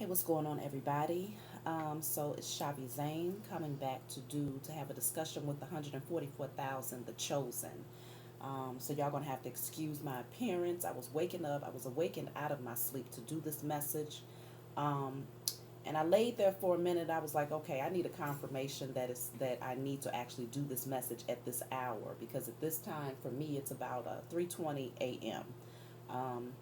Hey, what's going on, everybody? So it's Shavi Zane coming back to have a discussion with the 144,000, the chosen. So y'all gonna have to excuse my appearance. I was waking up. I was awakened out of my sleep to do this message, um, and I laid there for a minute. I was like, okay, I need a confirmation that I need to actually do this message at this hour because at this time for me it's about 3:20 a.m.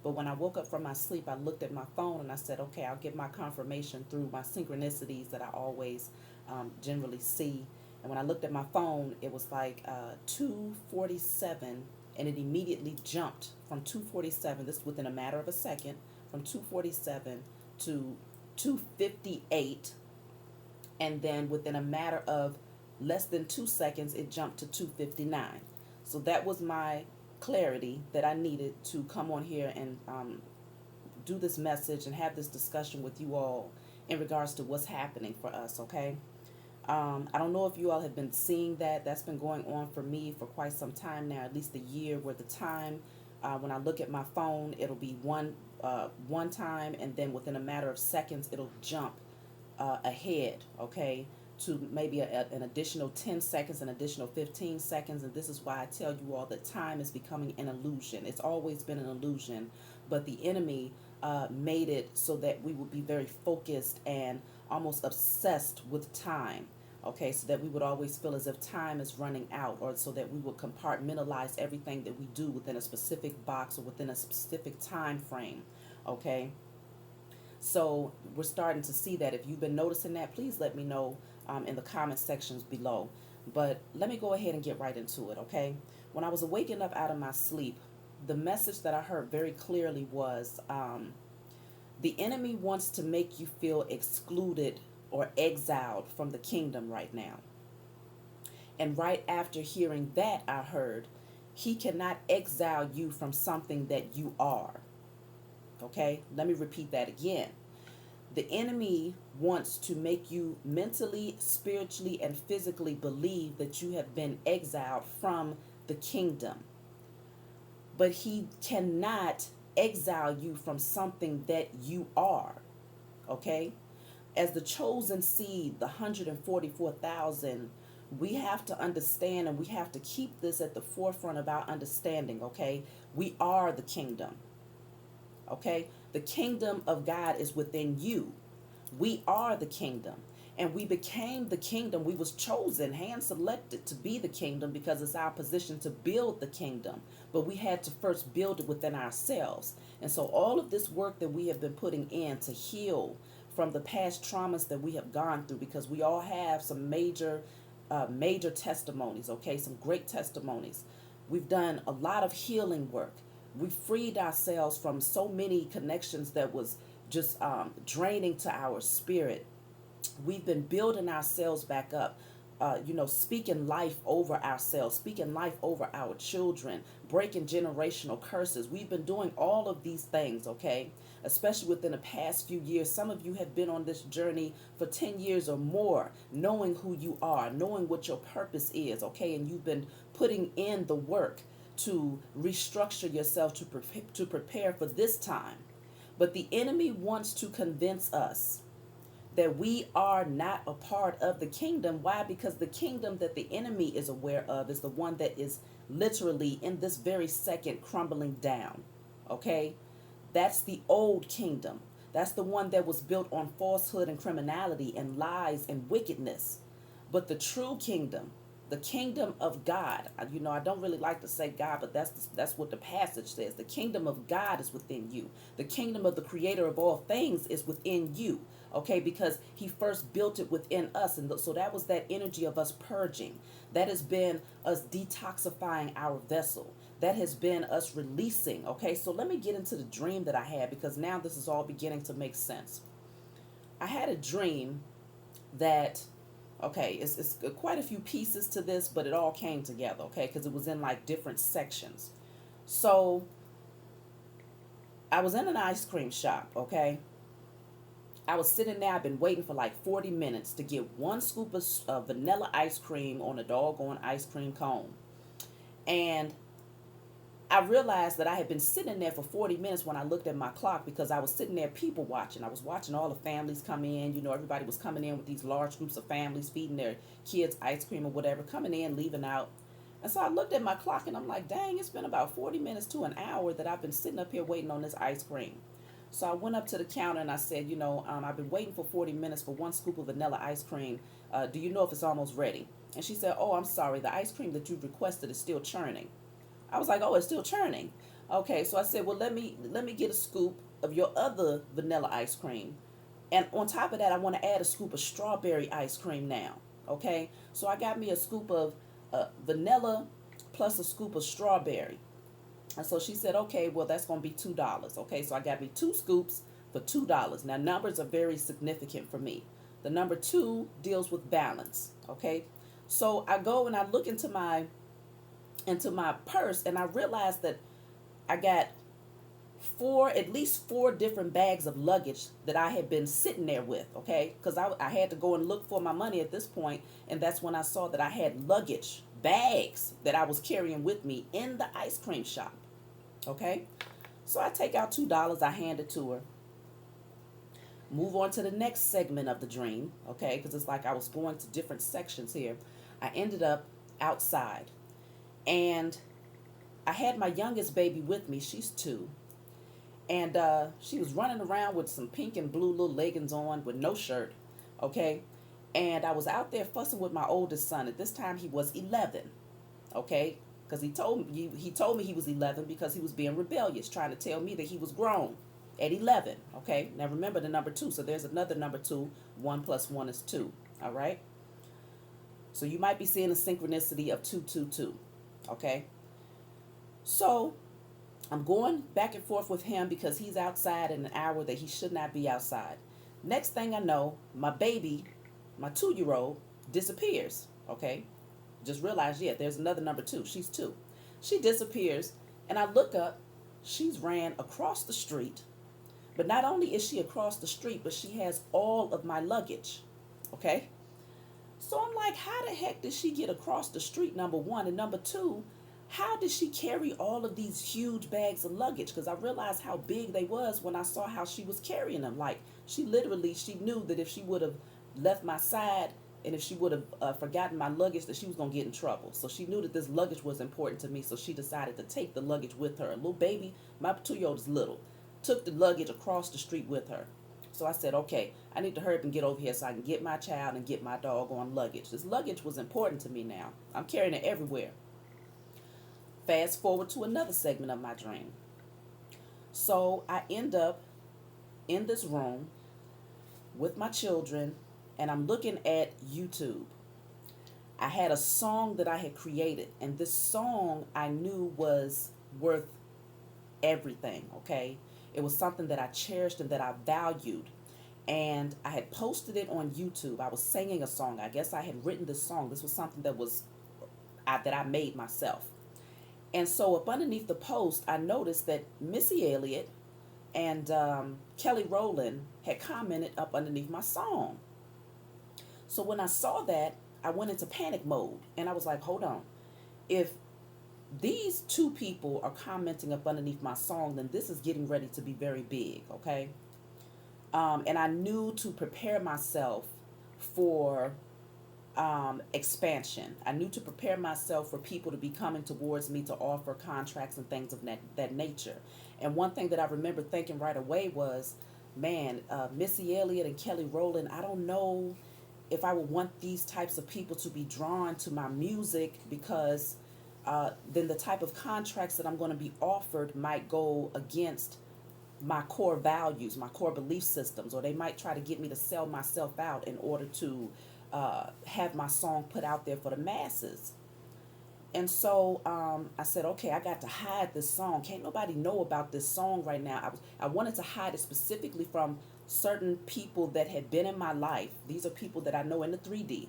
But when I woke up from my sleep, I looked at my phone and I said, okay, I'll get my confirmation through my synchronicities that I always generally see. And when I looked at my phone, it was like 2:47, and it immediately jumped from 2:47. This within a matter of a second, from 2:47 to 2:58, and then within a matter of less than 2 seconds, it jumped to 2:59. So that was my clarity that I needed to come on here and do this message and have this discussion with you all in regards to what's happening for us, okay? I don't know if you all have been seeing that. That's been going on for me for quite some time now, at least a year, where the time when I look at my phone, it'll be one time, and then within a matter of seconds, it'll jump ahead, okay, to maybe an additional 10 seconds, an additional 15 seconds. And this is why I tell you all that time is becoming an illusion. It's always been an illusion, but the enemy made it so that we would be very focused and almost obsessed with time. Okay, so that we would always feel as if time is running out, or so that we would compartmentalize everything that we do within a specific box or within a specific time frame. Okay, so we're starting to see that. If you've been noticing that, please let me know in the comment sections below. But let me go ahead and get right into it, okay? When I was waking up out of my sleep, the message that I heard very clearly was the enemy wants to make you feel excluded or exiled from the kingdom right now. And right after hearing that, I heard he cannot exile you from something that you are. Okay, let me repeat that again. The enemy wants to make you mentally, spiritually, and physically believe that you have been exiled from the kingdom. But he cannot exile you from something that you are. Okay? As the chosen seed, the 144,000, we have to understand and we have to keep this at the forefront of our understanding. Okay? We are the kingdom. Okay? The kingdom of God is within you. We are the kingdom. And we became the kingdom. We was chosen, hand selected to be the kingdom because it's our position to build the kingdom. But we had to first build it within ourselves. And so all of this work that we have been putting in to heal from the past traumas that we have gone through, because we all have some major testimonies, okay, some great testimonies. We've done a lot of healing work. We freed ourselves from so many connections that was just draining to our spirit. We've been building ourselves back up, speaking life over ourselves, speaking life over our children, breaking generational curses. We've been doing all of these things, okay? Especially within the past few years. Some of you have been on this journey for 10 years or more, knowing who you are, knowing what your purpose is, okay? And you've been putting in the work to restructure yourself to prepare for this time. But the enemy wants to convince us that we are not a part of the kingdom. Why? Because the kingdom that the enemy is aware of is the one that is literally in this very second crumbling down. Okay? That's the old kingdom. That's the one that was built on falsehood and criminality and lies and wickedness. But the true kingdom, the kingdom of God, I don't really like to say God, but that's what the passage says. The kingdom of God is within you. The kingdom of the creator of all things is within you. Okay, because he first built it within us. And so that was that energy of us purging. That has been us detoxifying our vessel. That has been us releasing. Okay, so let me get into the dream that I had, because now this is all beginning to make sense. I had a dream that, okay, it's quite a few pieces to this, but it all came together, okay, because it was in like different sections. So I was in an ice cream shop, okay. I was sitting there. I've been waiting for like 40 minutes to get one scoop of vanilla ice cream on a doggone ice cream cone. And I realized that I had been sitting there for 40 minutes when I looked at my clock, because I was sitting there people watching. I was watching all the families come in. You know, everybody was coming in with these large groups of families, feeding their kids ice cream or whatever, coming in, leaving out. And so I looked at my clock and I'm like, dang, it's been about 40 minutes to an hour that I've been sitting up here waiting on this ice cream. So I went up to the counter and I said, I've been waiting for 40 minutes for one scoop of vanilla ice cream. Do you know if it's almost ready? And she said, oh, I'm sorry. The ice cream that you requested is still churning. I was like, oh, it's still churning. Okay, so I said, well, let me get a scoop of your other vanilla ice cream. And on top of that, I want to add a scoop of strawberry ice cream now. Okay, so I got me a scoop of vanilla plus a scoop of strawberry. And so she said, okay, well, that's going to be $2. Okay, so I got me two scoops for $2. Now, numbers are very significant for me. The number two deals with balance. Okay, so I go and I look into my purse, and I realized that I got at least four different bags of luggage that I had been sitting there with, okay? Because I had to go and look for my money at this point, and that's when I saw that I had luggage, bags that I was carrying with me in the ice cream shop, okay? So I take out $2, I hand it to her, move on to the next segment of the dream, okay? Because it's like I was going to different sections here. I ended up outside, and I had my youngest baby with me. She's 2. And she was running around with some pink and blue little leggings on with no shirt. Okay. And I was out there fussing with my oldest son. At this time, he was 11. Okay. Because he told me he was 11 because he was being rebellious, trying to tell me that he was grown at 11. Okay. Now remember the number 2. So there's another number 2. 1 plus 1 is 2. All right. So you might be seeing a synchronicity of 222. Okay. So I'm going back and forth with him because he's outside in an hour that he should not be outside. Next thing I know, my baby, my 2-year-old, disappears. Okay. Just realized, yeah, there's another number 2. She's 2. She disappears, and I look up. She's ran across the street. But not only is she across the street, but she has all of my luggage. Okay. So I'm like, how the heck did she get across the street, number one? And number two, how did she carry all of these huge bags of luggage? Because I realized how big they was when I saw how she was carrying them. Like, she knew that if she would have left my side and if she would have forgotten my luggage, that she was going to get in trouble. So she knew that this luggage was important to me, so she decided to take the luggage with her. A little baby, my 2-year-old is little, took the luggage across the street with her. So I said, okay, I need to hurry up and get over here so I can get my child and get my doggone luggage. This luggage was important to me now. I'm carrying it everywhere. Fast forward to another segment of my dream. So I end up in this room with my children, and I'm looking at YouTube. I had a song that I had created, and this song I knew was worth everything, okay? It was something that I cherished and that I valued. And I had posted it on YouTube. I was singing a song. I guess I had written this song. This was something that I made myself. And so up underneath the post, I noticed that Missy Elliott and Kelly Rowland had commented up underneath my song. So when I saw that, I went into panic mode. And I was like, hold on. If these two people are commenting up underneath my song, then this is getting ready to be very big, okay? And I knew to prepare myself for expansion. I knew to prepare myself for people to be coming towards me to offer contracts and things of that nature. And one thing that I remember thinking right away was, man, Missy Elliott and Kelly Rowland, I don't know if I would want these types of people to be drawn to my music, because then the type of contracts that I'm going to be offered might go against my core values, my core belief systems, or they might try to get me to sell myself out in order to have my song put out there for the masses. And so I said, okay, I got to hide this song. Can't nobody know about this song right now. I wanted to hide it specifically from certain people that had been in my life. These are people that I know in the 3D,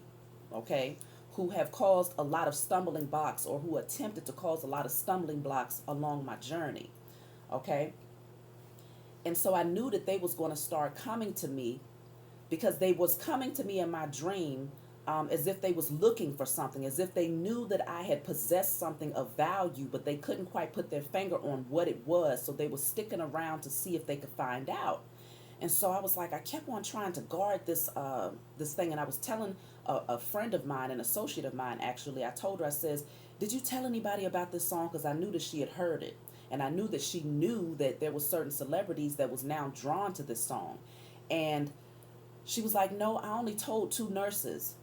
okay, who have caused a lot of stumbling blocks, or who attempted to cause a lot of stumbling blocks along my journey, okay? And so I knew that they was going to start coming to me, because they was coming to me in my dream as if they was looking for something, as if they knew that I had possessed something of value, but they couldn't quite put their finger on what it was. So they were sticking around to see if they could find out. And so I was like, I kept on trying to guard this thing, and I was telling a friend of mine, an associate of mine, actually. I told her, I says, "Did you tell anybody about this song?" Because I knew that she had heard it, and I knew that she knew that there were certain celebrities that was now drawn to this song, and she was like, "No, I only told two nurses."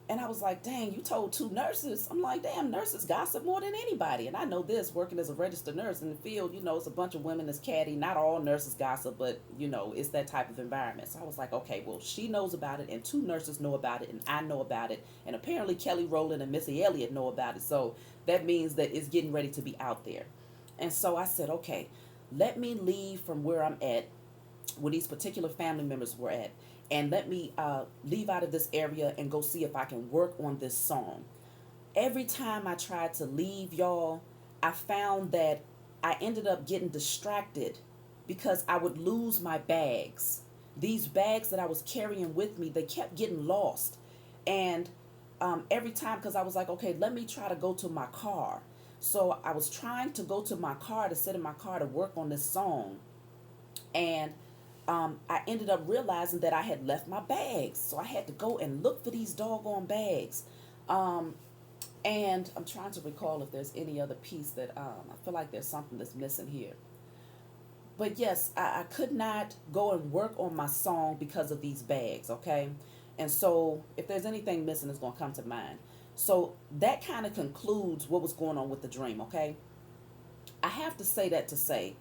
And I was like, "Dang, you told two nurses?" I'm like, "Damn, nurses gossip more than anybody." And I know this, working as a registered nurse in the field, it's a bunch of women that's catty. Not all nurses gossip, but, it's that type of environment. So I was like, okay, well, she knows about it, and two nurses know about it, and I know about it. And apparently Kelly Rowland and Missy Elliott know about it. So that means that it's getting ready to be out there. And so I said, okay, let me leave from where I'm at, where these particular family members were at, and let me leave out of this area and go see if I can work on this song. Every time I tried to leave, y'all, I found that I ended up getting distracted because I would lose my bags. These bags that I was carrying with me, they kept getting lost. And every time, because I was like, okay, let me try to go to my car. So I was trying to go to my car, to sit in my car to work on this song. And I ended up realizing that I had left my bags. So I had to go and look for these doggone bags. Um, and I'm trying to recall if there's any other piece that I feel like there's something that's missing here. But yes, I could not go and work on my song because of these bags, okay? And so if there's anything missing, it's going to come to mind. So that kind of concludes what was going on with the dream, okay? I have to say that to say,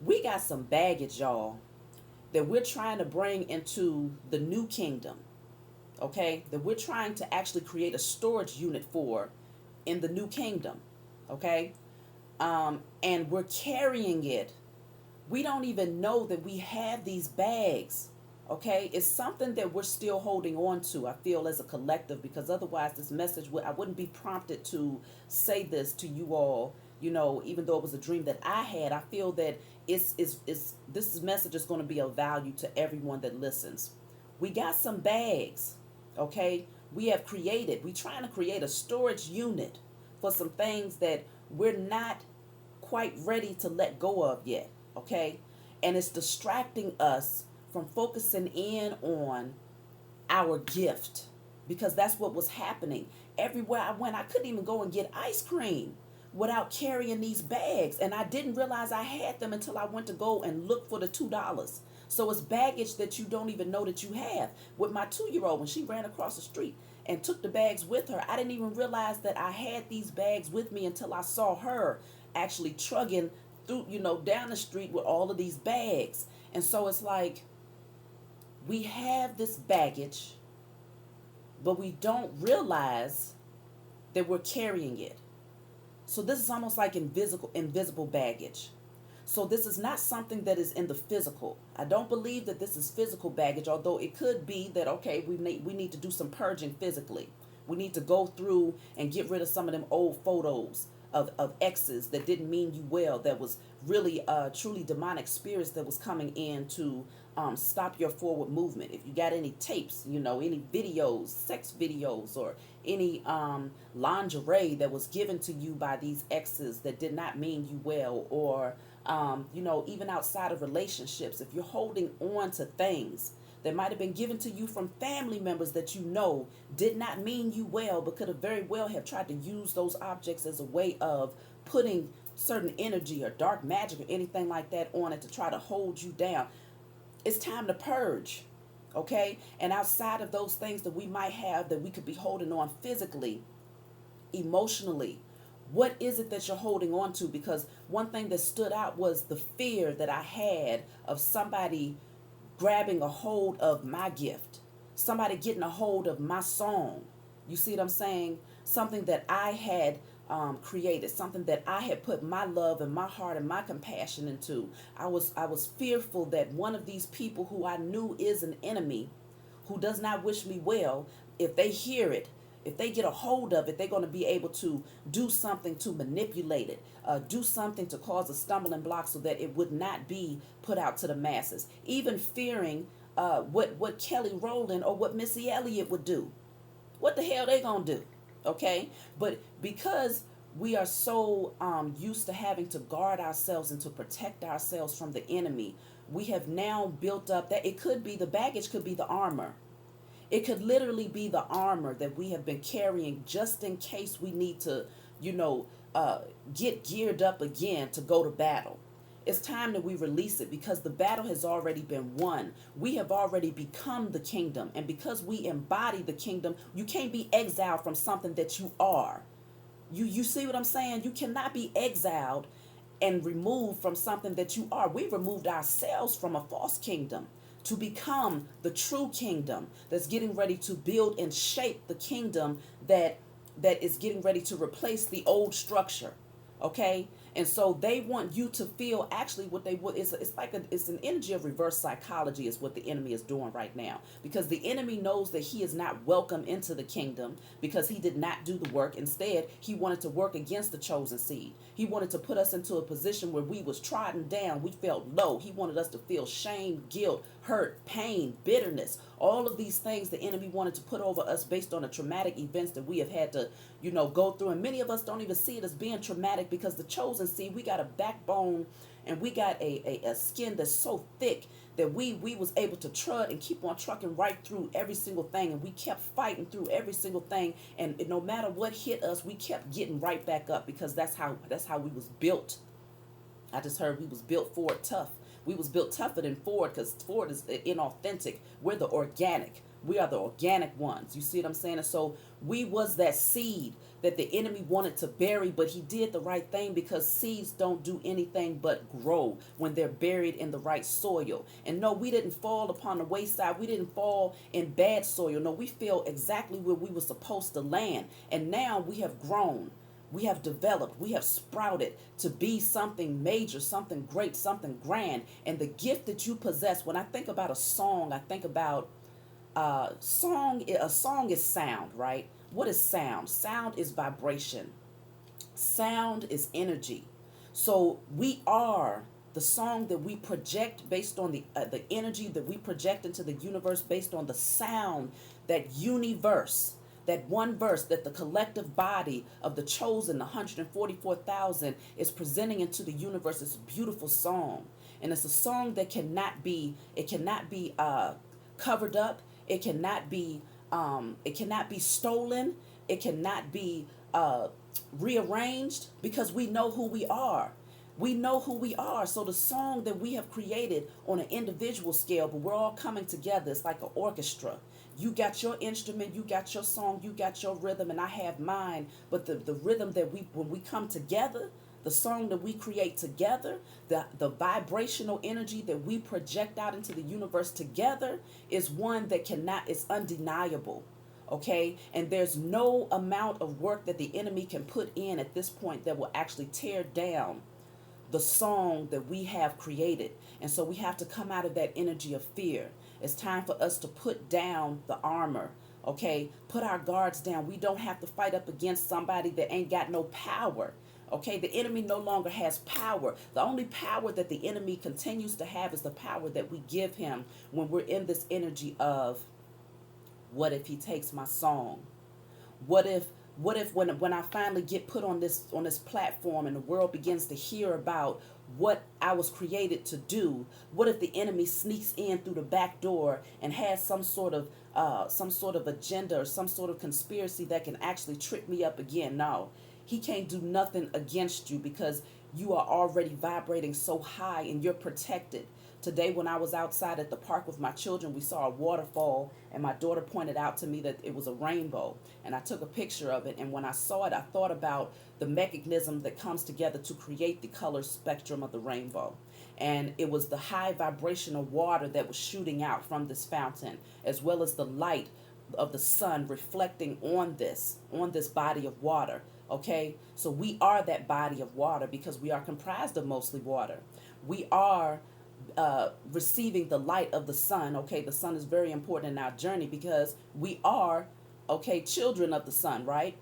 we got some baggage, y'all, that we're trying to bring into the new kingdom, okay? That we're trying to actually create a storage unit for in the new kingdom, okay? And we're carrying it. We don't even know that we have these bags, okay? It's something that we're still holding on to, I feel, as a collective, because otherwise this message, I wouldn't be prompted to say this to you all, even though it was a dream that I had. I feel that this message is going to be of value to everyone that listens. We got some bags, okay? We're trying to create a storage unit for some things that we're not quite ready to let go of yet, okay? And it's distracting us from focusing in on our gift, because that's what was happening. Everywhere I went, I couldn't even go and get ice cream without carrying these bags. And I didn't realize I had them until I went to go and look for the $2. So it's baggage that you don't even know that you have. With my 2-year-old, when she ran across the street and took the bags with her, I didn't even realize that I had these bags with me until I saw her actually trugging through, down the street with all of these bags. And so it's like, we have this baggage, but we don't realize that we're carrying it. So this is almost like invisible baggage. So this is not something that is in the physical. I don't believe that this is physical baggage, although it could be that, okay, we need to do some purging physically. We need to go through and get rid of some of them old photos of exes that didn't mean you well, that was really truly demonic spirits that was coming in to stop your forward movement. If you got any tapes, any videos, sex videos, or any lingerie that was given to you by these exes that did not mean you well, or even outside of relationships, if you're holding on to things that might have been given to you from family members that did not mean you well, but could have very well have tried to use those objects as a way of putting certain energy or dark magic or anything like that on it to try to hold you down. It's time to purge, okay? And outside of those things that we might have that we could be holding on physically, emotionally, what is it that you're holding on to? Because one thing that stood out was the fear that I had of somebody grabbing a hold of my gift, somebody getting a hold of my song. You see what I'm saying? Something that I had created, something that I had put my love and my heart and my compassion into. I was fearful that one of these people who I knew is an enemy, who does not wish me well, if they hear it, if they get a hold of it, they're going to be able to do something to manipulate it, do something to cause a stumbling block so that it would not be put out to the masses. Even fearing what Kelly Rowland or what Missy Elliott would do. what the hell they gonna do? Okay, but because we are so used to having to guard ourselves and to protect ourselves from the enemy, we have now built up that it could be the baggage, could be the armor. It could literally be the armor that we have been carrying just in case we need to, you know, uh, get geared up again to go to battle. It's time that we release it because the battle has already been won. We have already become the kingdom. And because we embody the kingdom, you can't be exiled from something that you are. You see what I'm saying? You cannot be exiled and removed from something that you are. We removed ourselves from a false kingdom to become the true kingdom that's getting ready to build and shape the kingdom that is getting ready to replace the old structure. Okay, and so they want you to feel actually what they would. It's like it's an energy of reverse psychology is what the enemy is doing right now, because the enemy knows that he is not welcome into the kingdom because he did not do the work. Instead, he wanted to work against the chosen seed. He wanted to put us into a position where we was trodden down, we felt low. He wanted us to feel shame, guilt, hurt, pain, bitterness, all of these things the enemy wanted to put over us based on the traumatic events that we have had to, go through. And many of us don't even see it as being traumatic because the chosen seed, we got a backbone and we got a skin that's so thick that we was able to trud and keep on trucking right through every single thing, and we kept fighting through every single thing, and no matter what hit us, we kept getting right back up because that's how we was built. I just heard we was built Ford tough. We was built tougher than Ford because Ford is inauthentic. We're the organic. We are the organic ones. You see what I'm saying? And so we was that seed that the enemy wanted to bury, but he did the right thing because seeds don't do anything but grow when they're buried in the right soil. And no, we didn't fall upon the wayside. We didn't fall in bad soil. No, we fell exactly where we were supposed to land. And now we have grown. We have developed, we have sprouted to be something major, something great, something grand. And the gift that you possess, when I think about a song, I think about song. A song is sound, right? What is sound? Sound is vibration. Sound is energy. So we are the song that we project based on the energy that we project into the universe based on the sound, that universe, that one verse that the collective body of the chosen, the 144,000, is presenting into the universe. It's a beautiful song, and it's a song that cannot be covered up. It cannot be stolen. It cannot be rearranged because we know who we are. We know who we are. So the song that we have created on an individual scale, but we're all coming together. It's like an orchestra. You got your instrument, you got your song, you got your rhythm, and I have mine. But the rhythm that when we come together, the song that we create together, the vibrational energy that we project out into the universe together is one that is undeniable. Okay, and there's no amount of work that the enemy can put in at this point that will actually tear down the song that we have created. And so we have to come out of that energy of fear. It's time for us to put down the armor. Okay, put our guards down. We don't have to fight up against somebody that ain't got no power. Okay, the enemy no longer has power. The only power that the enemy continues to have is the power that we give him when we're in this energy of, what if he takes my song? What if when I finally get put on this platform and the world begins to hear about what I was created to do, what if the enemy sneaks in through the back door and has some sort of agenda or some sort of conspiracy that can actually trip me up again? No, he can't do nothing against you because you are already vibrating so high and you're protected. Today, when I was outside at the park with my children, we saw a waterfall, and my daughter pointed out to me that it was a rainbow. And I took a picture of it, and when I saw it, I thought about the mechanism that comes together to create the color spectrum of the rainbow. And it was the high vibrational water that was shooting out from this fountain, as well as the light of the sun reflecting on this body of water. Okay, so we are that body of water because we are comprised of mostly water. We are receiving the light of the sun. Okay, the sun is very important in our journey because we are, okay, children of the sun, right?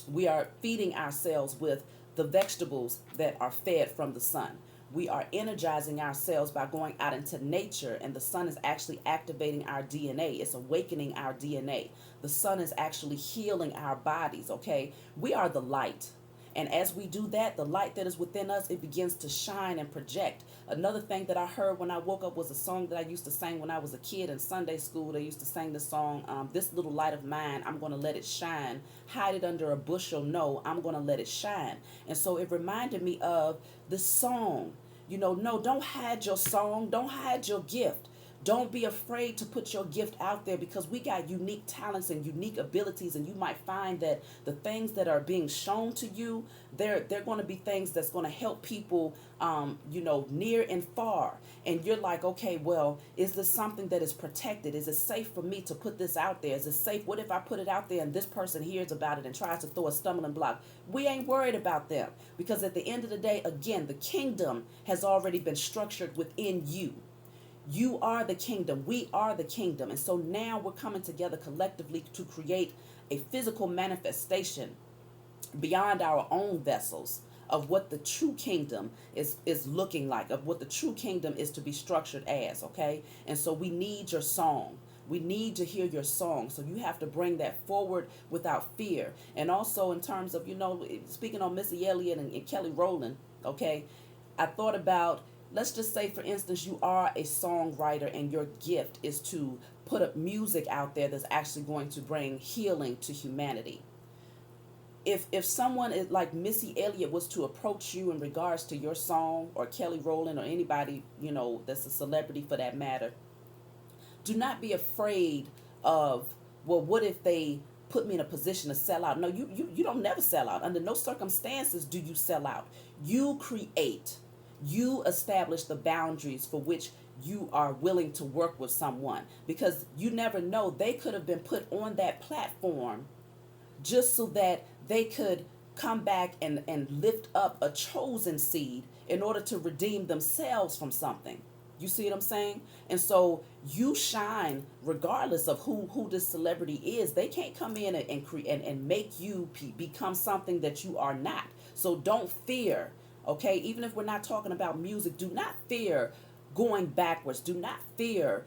We are feeding ourselves with the vegetables that are fed from the sun. We are energizing ourselves by going out into nature, and the sun is actually activating our DNA. It's awakening our DNA. The sun is actually healing our bodies, okay? We are the light. And as we do that, the light that is within us, it begins to shine and project. Another thing that I heard when I woke up was a song that I used to sing when I was a kid in Sunday school. They used to sing the song, "This little light of mine, I'm going to let it shine. Hide it under a bushel, no, I'm going to let it shine." And so it reminded me of this song. No, don't hide your song. Don't hide your gift. Don't be afraid to put your gift out there, because we got unique talents and unique abilities, and you might find that the things that are being shown to you, they're going to be things that's going to help people, near and far. And you're like, okay, well, is this something that is protected? Is it safe for me to put this out there? Is it safe? What if I put it out there and this person hears about it and tries to throw a stumbling block? We ain't worried about them, because at the end of the day, again, the kingdom has already been structured within you. You are the kingdom. We are the kingdom. And so now we're coming together collectively to create a physical manifestation beyond our own vessels of what the true kingdom is looking like, of what the true kingdom is to be structured as, okay? And so we need your song. We need to hear your song. So you have to bring that forward without fear. And also in terms of, speaking on Missy Elliott and Kelly Rowland, okay, I thought about, let's just say, for instance, you are a songwriter and your gift is to put up music out there that's actually going to bring healing to humanity. If someone is like Missy Elliott was to approach you in regards to your song, or Kelly Rowland, or anybody, that's a celebrity for that matter, do not be afraid of, well, what if they put me in a position to sell out? No, you don't never sell out. Under no circumstances do you sell out. You create. You establish the boundaries for which you are willing to work with someone, because you never know, they could have been put on that platform just so that they could come back and lift up a chosen seed in order to redeem themselves from something. You see what I'm saying? And so you shine regardless of who this celebrity is. They can't come in and create and make you become something that you are not. So don't fear. Okay, even if we're not talking about music, do not fear going backwards. Do not fear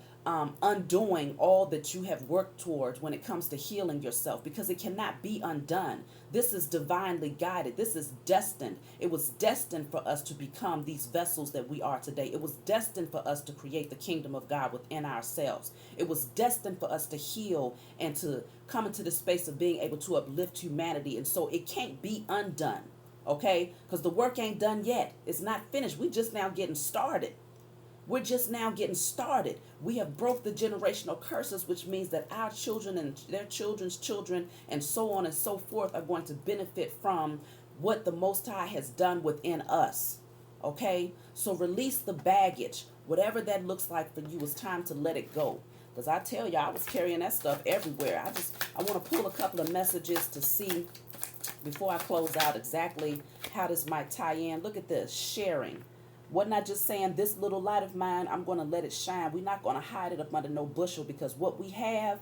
undoing all that you have worked towards when it comes to healing yourself, because it cannot be undone. This is divinely guided. This is destined. It was destined for us to become these vessels that we are today. It was destined for us to create the kingdom of God within ourselves. It was destined for us to heal and to come into the space of being able to uplift humanity. And so it can't be undone. Okay, because the work ain't done yet. It's not finished. We just now getting started. We're just now getting started. We have broke the generational curses, which means that our children and their children's children and so on and so forth are going to benefit from what the Most High has done within us. Okay, so release the baggage. Whatever that looks like for you, it's time to let it go. Because I tell you, I was carrying that stuff everywhere. I want to pull a couple of messages to see, before I close out, exactly how this might tie in. Look at this, sharing. Wasn't I just saying, this little light of mine, I'm going to let it shine. We're not going to hide it up under no bushel, because what we have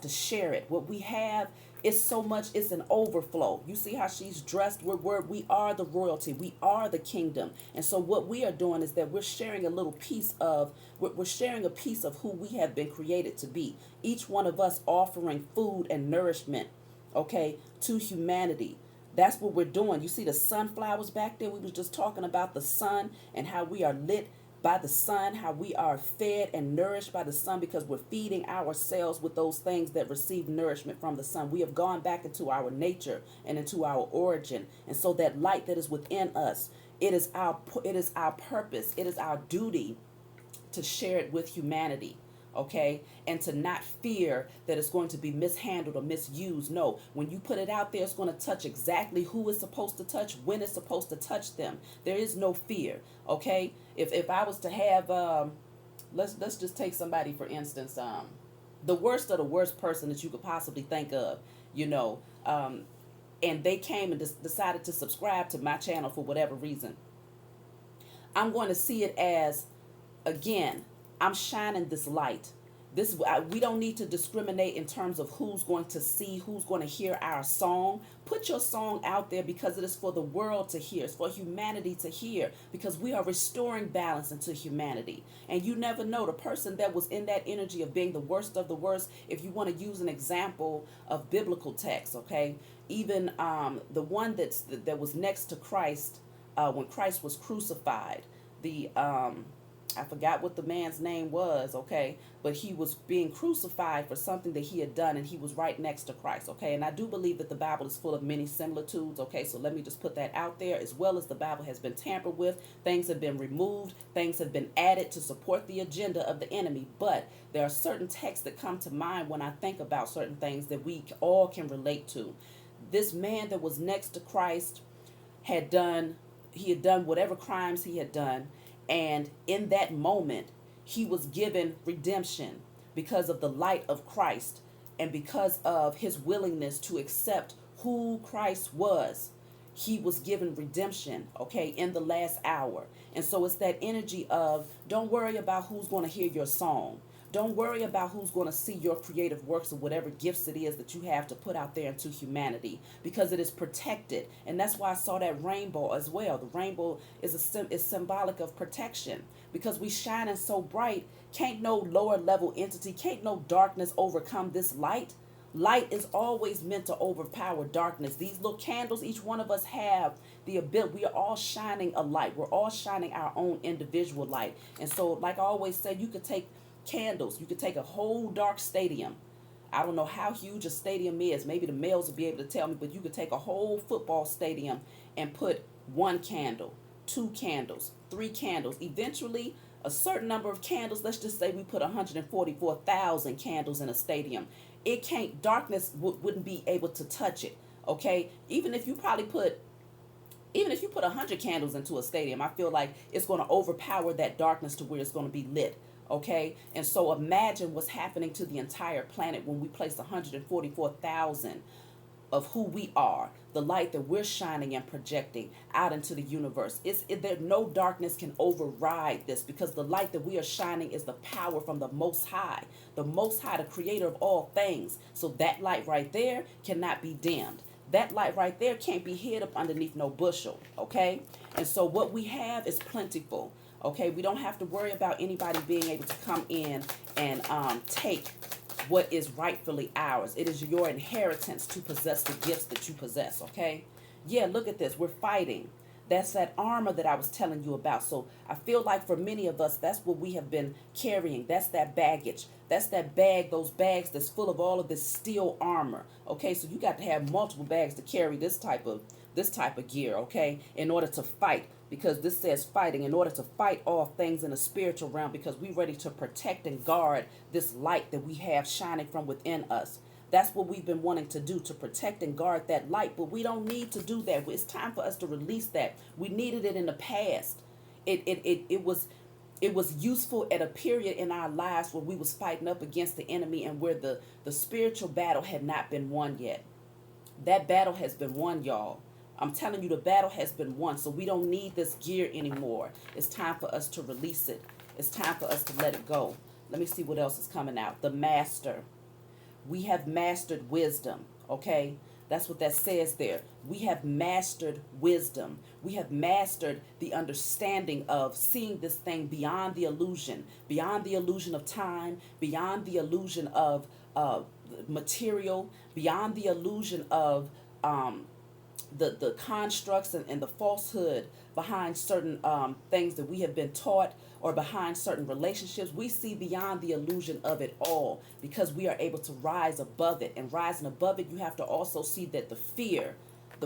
to share it. What we have is so much, it's an overflow. You see how she's dressed? We are the royalty. We are the kingdom. And so what we are doing is that we're sharing a little piece of, we're sharing a piece of who we have been created to be. Each one of us offering food and nourishment, okay, to humanity. That's what we're doing. You see the sunflowers back there? We was just talking about the sun and how we are lit by the sun, how we are fed and nourished by the sun, because we're feeding ourselves with those things that receive nourishment from the sun. We have gone back into our nature and into our origin. And so that light that is within us, it is our purpose. It is our duty to share it with humanity. Okay, and to not fear that it's going to be mishandled or misused. No, when you put it out there, it's going to touch exactly who it's supposed to touch, when it's supposed to touch them. There is no fear. Okay, if I was to have, let's just take somebody for instance, the worst of the worst person that you could possibly think of, and they came and decided to subscribe to my channel for whatever reason. I'm going to see it as, again, I'm shining this light. We don't need to discriminate in terms of who's going to see, who's going to hear our song. Put your song out there because it is for the world to hear. It's for humanity to hear, because we are restoring balance into humanity. And you never know, the person that was in that energy of being the worst of the worst, if you want to use an example of biblical text, okay, even the one that was next to Christ when Christ was crucified, the I forgot what the man's name was, okay, but he was being crucified for something that he had done, and he was right next to Christ, okay. And I do believe that the Bible is full of many similitudes, okay, so let me just put that out there, as well as the Bible has been tampered with, things have been removed, things have been added to support the agenda of the enemy. But there are certain texts that come to mind when I think about certain things that we all can relate to. This man that was next to Christ had done, he had done whatever crimes he had done, and in that moment, he was given redemption because of the light of Christ and because of his willingness to accept who Christ was. He was given redemption, okay, in the last hour. And so it's that energy of, don't worry about who's going to hear your song. Don't worry about who's going to see your creative works or whatever gifts it is that you have to put out there into humanity, because it is protected. And that's why I saw that rainbow as well. The rainbow is symbolic of protection, because we shining so bright. Can't no lower level entity, can't no darkness overcome this light. Light is always meant to overpower darkness. These little candles, each one of us have the ability. We are all shining a light. We're all shining our own individual light. And so, like I always said, you could take candles. You could take a whole dark stadium. I don't know how huge a stadium is. Maybe the males will be able to tell me, but you could take a whole football stadium and put one candle, two candles, three candles. Eventually, a certain number of candles, let's just say we put 144,000 candles in a stadium. It can't, darkness wouldn't be able to touch it, okay? Even if you put 100 candles into a stadium, I feel like it's going to overpower that darkness to where it's going to be lit. Okay, and so imagine what's happening to the entire planet when we place 144,000 of who we are, the light that we're shining and projecting out into the universe. There no darkness can override this, because the light that we are shining is the power from the Most High, the creator of all things. So that light right there cannot be dimmed. That light right there can't be hid up underneath no bushel, okay? And so what we have is plentiful. Okay, we don't have to worry about anybody being able to come in and take what is rightfully ours. It is your inheritance to possess the gifts that you possess, okay? Yeah, look at this. We're fighting. That's that armor that I was telling you about. So I feel like for many of us, that's what we have been carrying. That's that baggage. That's that bag, those bags that's full of all of this steel armor. Okay, so you got to have multiple bags to carry this type of gear, okay, in order to fight. Because this says fighting, in order to fight all things in the spiritual realm, because we're ready to protect and guard this light that we have shining from within us. That's what we've been wanting to do, to protect and guard that light. But we don't need to do that. It's time for us to release that. We needed it in the past. It was useful at a period in our lives where we was fighting up against the enemy, and where the spiritual battle had not been won yet. That battle has been won, y'all. I'm telling you, the battle has been won. So we don't need this gear anymore. It's time for us to release it. It's time for us to let it go. Let me see what else is coming out. The master. We have mastered wisdom. Okay? That's what that says there. We have mastered wisdom. We have mastered the understanding of seeing this thing beyond the illusion of time, beyond the illusion of material, beyond the illusion of the constructs and the falsehood behind certain things that we have been taught, or behind certain relationships. We see beyond the illusion of it all, because we are able to rise above it. And rising above it, you have to also see that the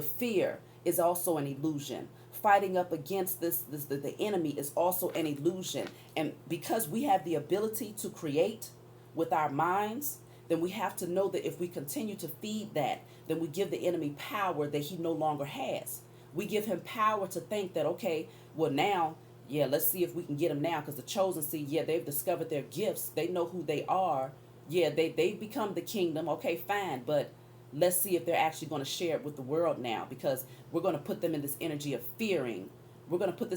fear is also an illusion. Fighting up against the enemy is also an illusion. And because we have the ability to create with our minds, then we have to know that if we continue to feed that, then we give the enemy power that he no longer has. We give him power to think that, okay, well now, yeah, let's see if we can get them now, because the chosen see, yeah, they've discovered their gifts. They know who they are. Yeah, they've become the kingdom. Okay, fine, but let's see if they're actually going to share it with the world now, because we're going to put them in this energy of fearing. We're going to put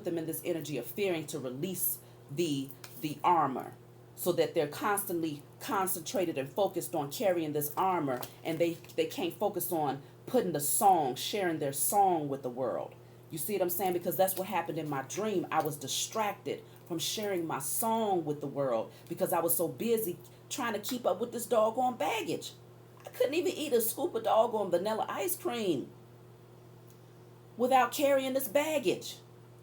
them in this energy of fearing to release the armor. so that they're constantly concentrated and focused on carrying this armor, and they can't focus on putting the song, sharing their song with the world. You see what I'm saying? Because that's what happened in my dream. I was distracted from sharing my song with the world because I was so busy trying to keep up with this doggone baggage. I couldn't even eat a scoop of doggone vanilla ice cream without carrying this baggage.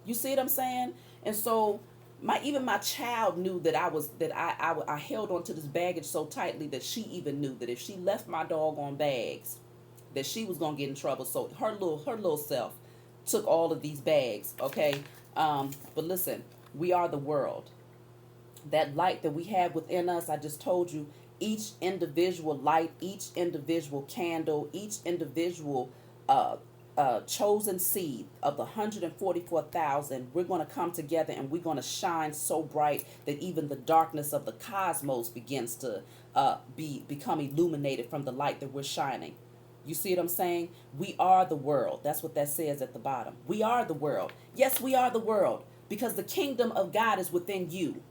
You see what I'm saying? And so my child knew that I held on to this baggage so tightly that she even knew that if she left my doggone bags, that she was gonna get in trouble. So her little self took all of these bags. Okay, but listen, we are the world. That light that we have within us, I just told you, each individual light, each individual candle, each individual uh, chosen seed of the 144,000, we're going to come together and we're going to shine so bright that even the darkness of the cosmos begins to become illuminated from the light that we're shining. You see what I'm saying? We are the world. That's what that says at the bottom. We are the world. Yes, we are the world because the kingdom of God is within you.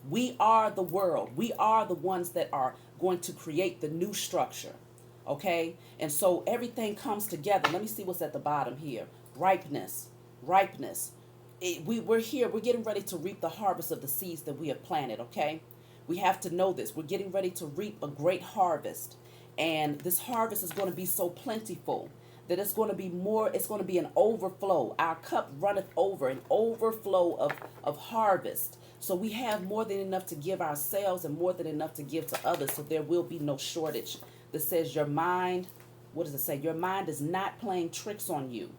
We are the world. We are the ones that are going to create the new structure. Okay? And so everything comes together. Let me see what's at the bottom here. Ripeness. Ripeness. We're here. We're getting ready to reap the harvest of the seeds that we have planted. Okay? We have to know this. We're getting ready to reap a great harvest. And this harvest is going to be so plentiful that it's going to be more, it's going to be an overflow. Our cup runneth over, an overflow of harvest. So we have more than enough to give ourselves and more than enough to give to others. So there will be no shortage. That says your mind, what does it say? Your mind is not playing tricks on you.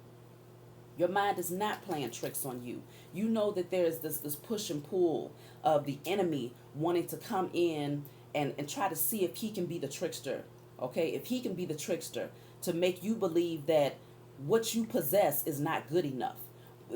Your mind is not playing tricks on you. You know that there is this push and pull of the enemy wanting to come in and try to see if he can be the trickster. Okay, if he can be the trickster to make you believe that what you possess is not good enough,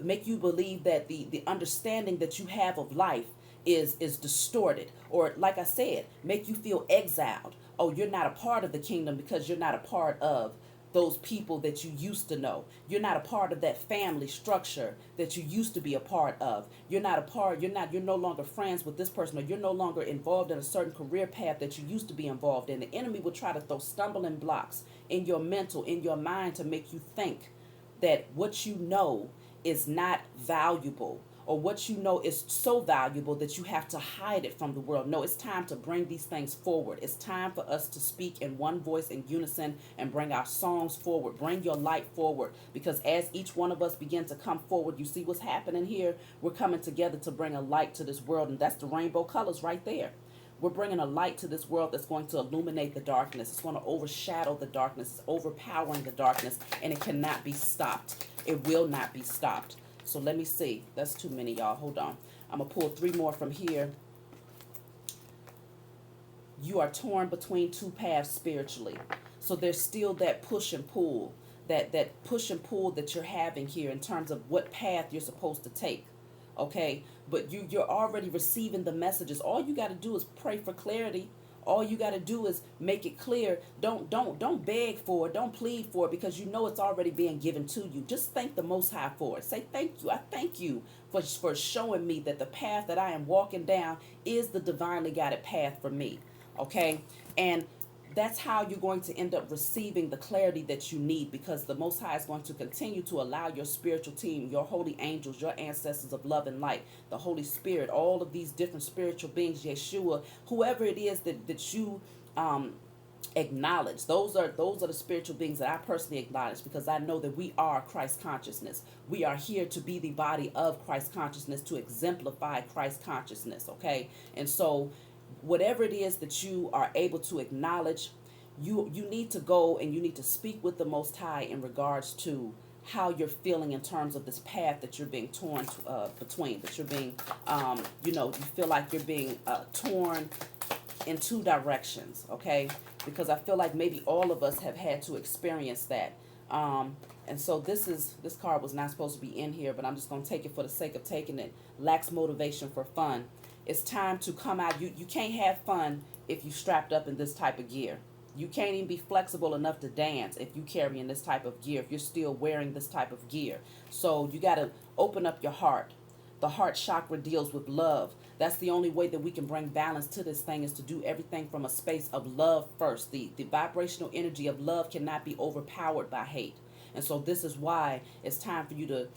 make you believe that the understanding that you have of life is distorted, or like I said, make you feel exiled. Oh, you're not a part of the kingdom because you're not a part of those people that you used to know. You're not a part of that family structure that you used to be a part of. You're no longer friends with this person, or you're no longer involved in a certain career path that you used to be involved in. The enemy will try to throw stumbling blocks in your mental, in your mind, to make you think that what you know is not valuable, or what you know is so valuable that you have to hide it from the world. No, it's time to bring these things forward. It's time for us to speak in one voice, in unison, and bring our songs forward. Bring your light forward, because as each one of us begin to come forward, you see what's happening here? We're coming together to bring a light to this world, and that's the rainbow colors right there. We're bringing a light to this world that's going to illuminate the darkness. It's going to overshadow the darkness. It's overpowering the darkness, and it cannot be stopped. It will not be stopped. So let me see. That's too many, y'all. Hold on. I'm going to pull 3 more from here. You are torn between 2 paths spiritually. So there's still that push and pull, that push and pull that you're having here in terms of what path you're supposed to take. Okay? But you're already receiving the messages. All you got to do is pray for clarity. All you got to do is make it clear. Don't beg for it. Don't plead for it, because you know it's already being given to you. Just thank the Most High for it. Say thank you. I thank you for showing me that the path that I am walking down is the divinely guided path for me. Okay? And that's how you're going to end up receiving the clarity that you need, because the Most High is going to continue to allow your spiritual team, your holy angels, your ancestors of love and light, the Holy Spirit, all of these different spiritual beings, Yeshua, whoever it is that you acknowledge. Those are the spiritual beings that I personally acknowledge, because I know that we are Christ consciousness. We are here to be the body of Christ consciousness, to exemplify Christ consciousness. Okay? And so whatever it is that you are able to acknowledge, you need to go and you need to speak with the Most High in regards to how you're feeling in terms of this path that you're being torn between, that you're being, you feel like you're being torn in 2 directions, okay? Because I feel like maybe all of us have had to experience that. And so this card was not supposed to be in here, but I'm just going to take it for the sake of taking it. Lacks motivation for fun. It's time to come out. You can't have fun if you strapped up in this type of gear. You can't even be flexible enough to dance if you carrying this type of gear, if you're still wearing this type of gear. So you got to open up your heart. The heart chakra deals with love. That's the only way that we can bring balance to this thing, is to do everything from a space of love first. The vibrational energy of love cannot be overpowered by hate. And so this is why it's time for you to,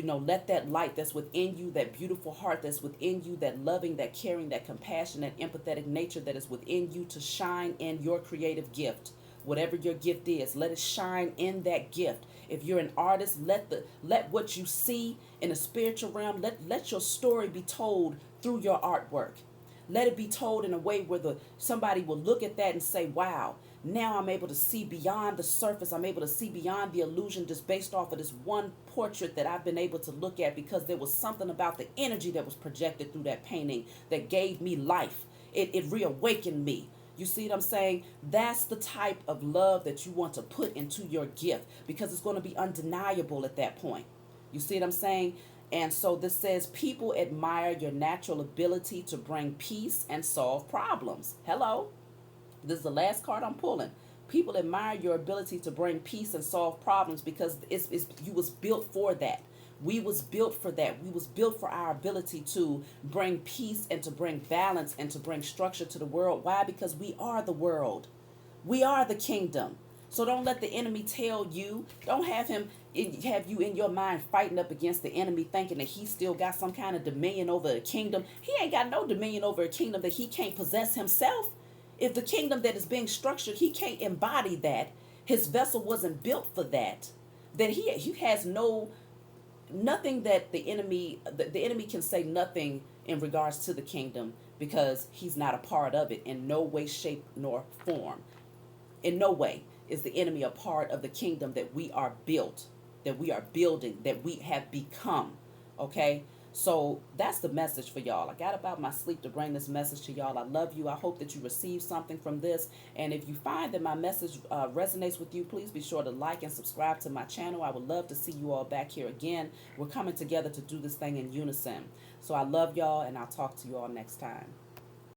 let that light that's within you, that beautiful heart that's within you, that loving, that caring, that compassion, that empathetic nature that is within you, to shine in your creative gift. Whatever your gift is, let it shine in that gift. If you're an artist, let what you see in the spiritual realm, let your story be told through your artwork. Let it be told in a way where somebody will look at that and say, wow, now I'm able to see beyond the surface. I'm able to see beyond the illusion just based off of this one portrait that I've been able to look at, because there was something about the energy that was projected through that painting that gave me life. It reawakened me. You see what I'm saying? That's the type of love that you want to put into your gift, because it's going to be undeniable at that point. You see what I'm saying? And so this says, people admire your natural ability to bring peace and solve problems. Hello. This is the last card I'm pulling. People admire your ability to bring peace and solve problems, because you was built for that. We was built for that. We was built for our ability to bring peace and to bring balance and to bring structure to the world. Why? Because we are the world. We are the kingdom. So don't let the enemy tell you. Don't have have you in your mind fighting up against the enemy, thinking that he still got some kind of dominion over a kingdom. He ain't got no dominion over a kingdom that he can't possess himself. If the kingdom that is being structured, he can't embody that, his vessel wasn't built for that, then he has nothing that the enemy can say nothing in regards to the kingdom, because he's not a part of it in no way, shape, nor form. In no way is the enemy a part of the kingdom that we are built, that we are building, that we have become. Okay? So that's the message for y'all. I got about my sleep to bring this message to y'all. I love you. I hope that you receive something from this. And if you find that my message resonates with you, please be sure to like and subscribe to my channel. I would love to see you all back here again. We're coming together to do this thing in unison. So I love y'all, and I'll talk to you all next time.